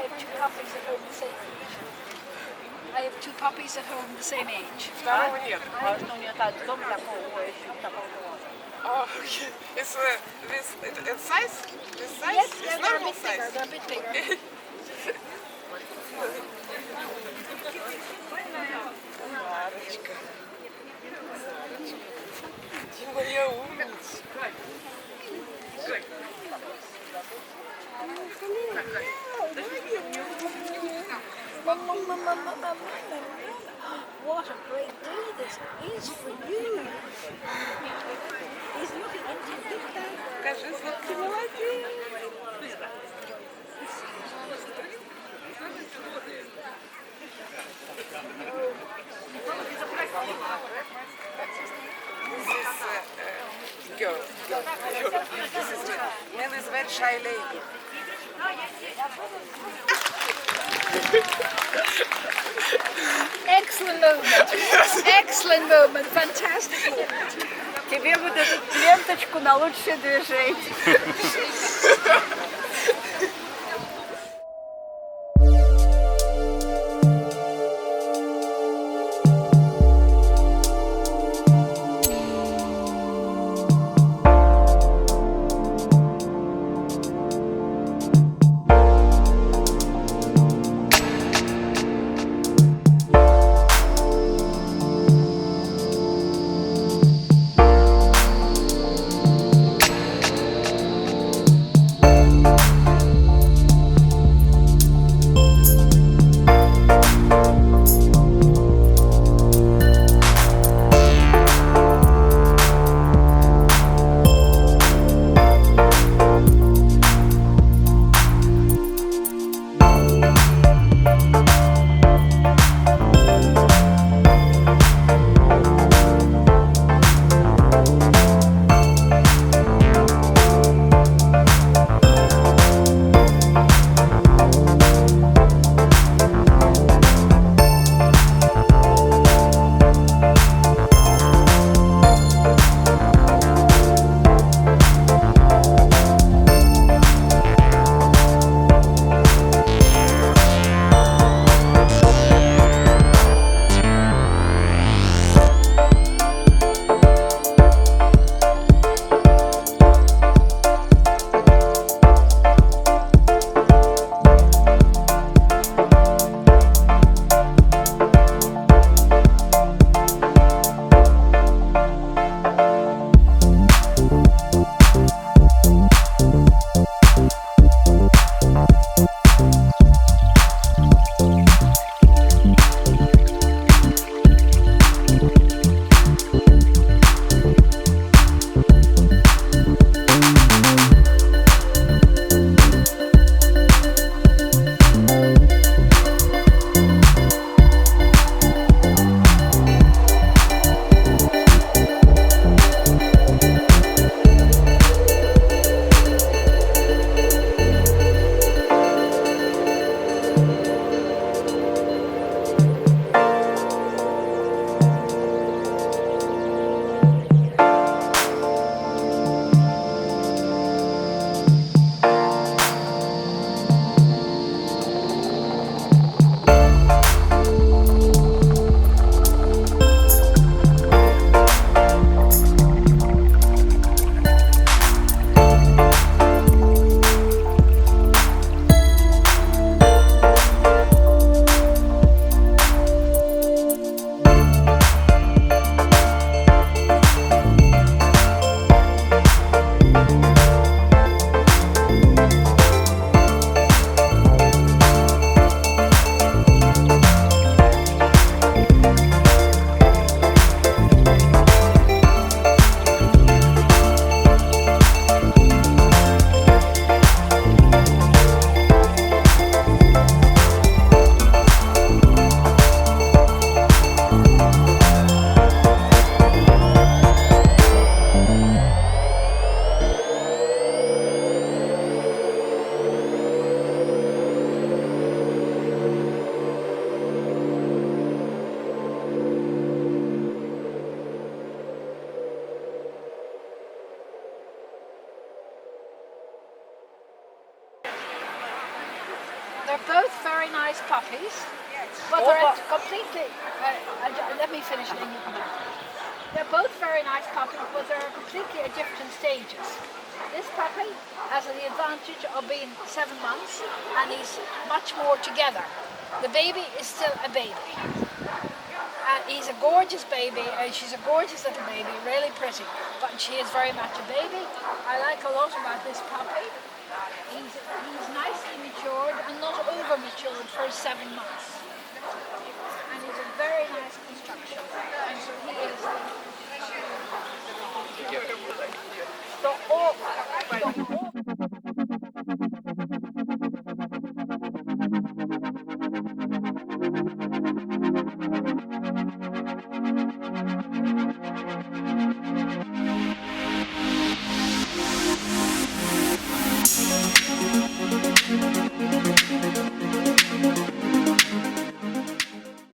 I have two puppies at home the same age. I have two puppies at home the same age. Второго нет. Можно у нее так, дом такого, такого. Oh, okay. It's this size? This size? Yes, It's they're a normal bit bigger. size. They're a bit bigger. Зарочка. Ты моя умница. What a great day this is for you. He's looking into the big bag. Скажи, сладкий молодец. This is girl. This is man is very shy lady. Excellent movement. Excellent movement. Fantastic movement. Тебе вот эту ленточку на лучшее движение. They're both very nice puppies, but they're completely. Let me finish, then you can. They're both very nice puppies, but they're completely at different stages. This puppy has the advantage of being 7 months, and he's much more together. The baby is still a baby. He's a gorgeous baby, she's a gorgeous little baby, really pretty, but she is very much a baby. I like a lot about this puppy. He's nicely matured and not over matured for 7 months. And he's a very nice construction. And so he is.